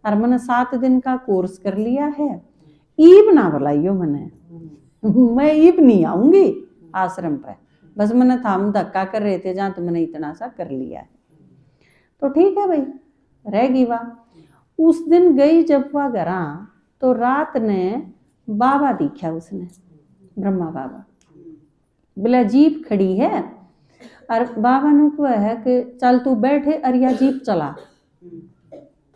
और मैंने 7 दिन का कोर्स कर लिया है, ईब ना बुलाइयो मैंने, मैं ईब नहीं आऊंगी आश्रम पे, बस मैंने थाम धक्का कर रहे थे जहाँ, तो मैंने इतना सा कर लिया है। तो ठीक है भाई, रहेगी वह। उस दिन गई जब वह घरा, तो रात ने बाबा दिखा उसने, ब्रह्मा बाबा। बोला जीप खड़ी है और बाबा ने कहा है कि चल तू बैठे और या जीप चला।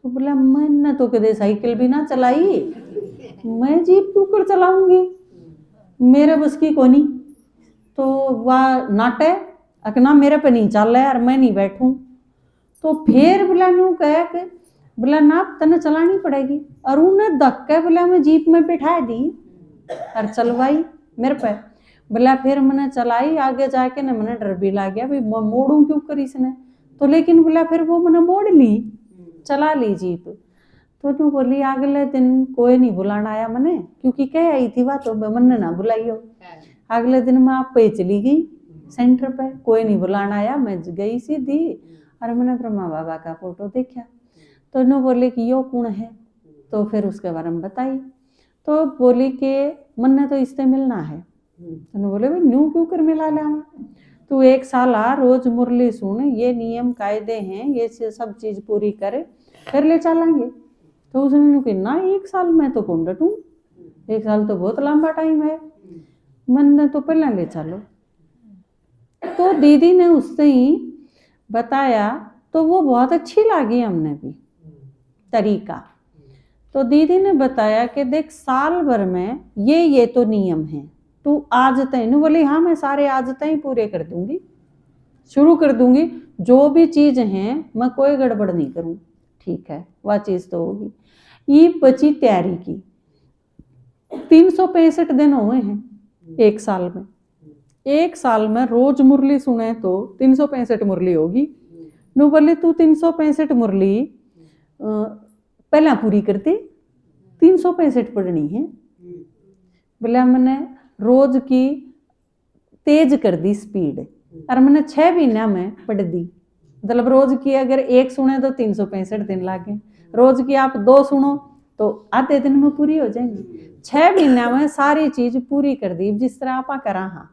तो बोला मैंने तो कदे साइकिल भी ना चलाई, मैं जीप क्यों कर चलाऊंगी, मेरे बस की कोनी। तो वह नाटे अकना मेरे पे नहीं चल रहा है और मैं नहीं बैठूं। तो फिर बोला नू कह के बोला ना तने चलानी पड़ेगी, और उन्हें धक्के बोला मैं जीप में बिठा दी और चलवाई मेरे पे। बोला फिर मैंने चलाई, आगे जाके ना मैंने डर भी लग गया भाई मोड़ू क्यों कर इसने। तो लेकिन बोला फिर वो मैंने मोड़ ली, चला ली जीप। तो तू बोली अगले दिन कोई नहीं बुलाना आया मैंने, क्योंकि कह आई थी वह तो मन ना बुलाइयो। अगले दिन मैं आप पे चली गई सेंटर पे, कोई नहीं बुलाना आया, मैं गई सीधी और मैंने ब्रह्मा बाबा का फोटो देखा। तो नु बोले कि यो कौन है, तो फिर उसके बारे में बताई। तो बोली कि मन्ने तो इससे मिलना है। तो बोले भाई न्यू क्यों कर मिला लावा, तू 1 साल आ, रोज मुरली सुन, ये नियम कायदे हैं, ये सब चीज पूरी करे फिर ले चलेंगे। तो उसने कहा ना 1 साल में तो कौन डटूं, 1 साल तो बहुत लंबा टाइम है, मन तो पहले ले चलो। तो दीदी ने उससे ही बताया, तो वो बहुत अच्छी लगी हमने भी तरीका। तो दीदी ने बताया कि देख साल भर में ये तो नियम है, तू आज तय न बोली हाँ मैं सारे आज तय पूरे कर दूंगी, शुरू कर दूंगी, जो भी चीज है मैं कोई गड़बड़ नहीं करूं, ठीक है वह चीज तो होगी। ये बची तैयारी की, 365 दिन हुए हैं 1 साल में। 1 साल में रोज मुरली सुने तो 365 मुरली होगी। नु बोले तू 365 मुरली पहला पूरी करती, 365 पढ़नी है। बोला मैंने रोज की तेज कर दी स्पीड, और मैंने 6 महीना में पढ़ दी। मतलब रोज की अगर 1 सुने तो 365 दिन लागे, रोज की आप 2 सुनो तो आधे दिन में पूरी हो जाएंगी। 6 महीना में सारी चीज पूरी कर दी। जिस तरह आप करा हाँ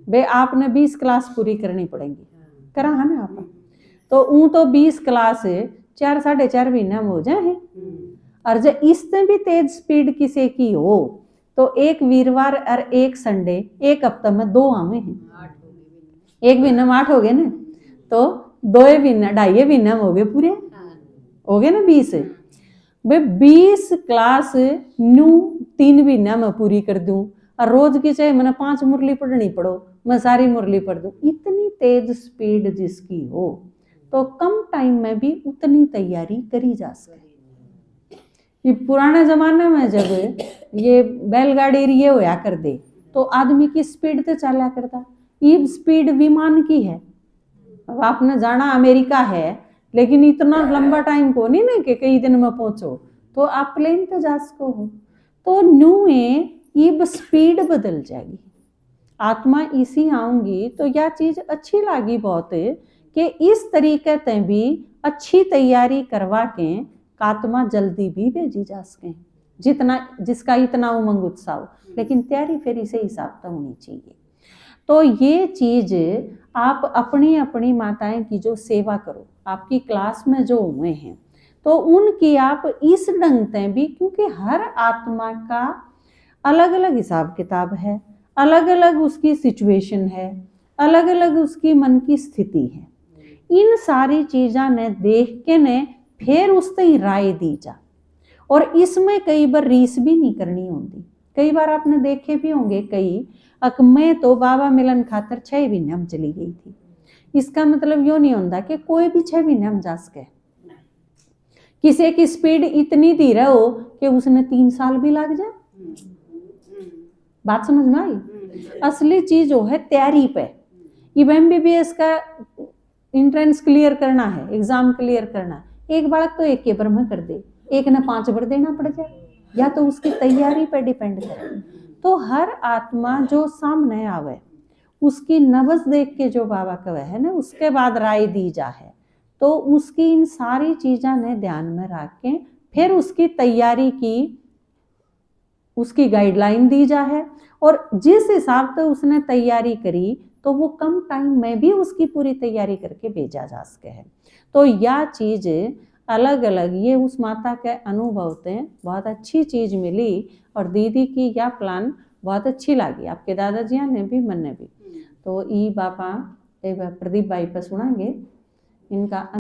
बे आपने 20 क्लास पूरी करनी पड़ेगी, करा है ना आप, तो ऊँ तो 20 क्लास 4 साढ़े 4 महीना में हो जाए। और जब इससे भी तेज स्पीड किसी की हो तो 1 वीरवार और 1 संडे 1 हफ्ते में 2 आवे हैं, 1 महीना में 8 हो गए ना, तो 2 महीना 2.5 महीना में हो गए पूरे, हो गए ना 20। वे 20 क्लास न्यू 3 महीना में पूरी कर दूं, और रोज की चाहे मैंने 5 मुरली पढ़नी पड़ो, मैं सारी मुरली पढ़ दूं। इतनी तेज स्पीड जिसकी हो तो कम टाइम में भी उतनी तैयारी करी जा सके। ये पुराने जमाने में जब ये बैलगाड़ी ये होया कर दे तो आदमी की स्पीड तो चला करता, ये स्पीड विमान की है। अब आपने जाना अमेरिका है, लेकिन इतना लंबा टाइम को नहीं ना कि कई दिन में पहुंचो, तो आप प्लेन तो जा सको हो। तो न्यू ये स्पीड बदल जाएगी, आत्मा इसी आऊंगी। तो यह चीज अच्छी लगी बहुत कि इस तरीके से भी अच्छी तैयारी करवा के आत्मा जल्दी भी भेजी जा सके, जितना जिसका इतना उमंग उत्साह, लेकिन तैयारी फिर इसे हिसाब तो होनी चाहिए। तो ये चीज आप अपनी अपनी माताएं की जो सेवा करो, आपकी क्लास में जो हुए हैं, तो उनकी आप इस ढंग से भी, क्योंकि हर आत्मा का अलग अलग हिसाब किताब है, अलग अलग उसकी सिचुएशन है, अलग अलग उसकी मन की स्थिति है। इन सारी चीज़ों ने देख के ने फिर उससे ही राय दी जा। और इसमें कई बार रीस भी नहीं करनी होती। कई बार आपने देखे भी होंगे कई मैं तो बाबा मिलन खातर 6 महीने में चली गई थी। इसका मतलब यो नहीं होता कि कोई भी 6 महीने में जा सके। किसी की स्पीड इतनी धीरे हो कि उसने 3 साल भी लग जाए। बात समझ में आई? असली चीज जो है तैयारी पे। MBBS का एंट्रेंस क्लियर करना है, एग्जाम क्लियर करना है, एक बालक तो 1 पेपर में कर दे, एक ने 5 बार देना पड़ जाए, या तो उसकी तैयारी पे डिपेंड करे। तो हर आत्मा जो सामने आवे उसकी नब्ज देख के जो बाबा कहे है ना, उसके बाद राय दी जा है। तो उसकी इन सारी चीज़ों ने ध्यान में रख के फिर उसकी तैयारी की, उसकी गाइडलाइन दी जा है, और जिस हिसाब से उसने तैयारी करी तो वो कम टाइम में भी उसकी पूरी तैयारी करके भेजा जा सके है। तो यह चीज़ अलग अलग ये उस माता के अनुभव से बहुत अच्छी चीज़ मिली, और दीदी की यह प्लान बहुत अच्छी लगी, आपके दादाजी ने भी, मन ने भी। तो ई बापा प्रदीप भाई पर सुनाएंगे इनका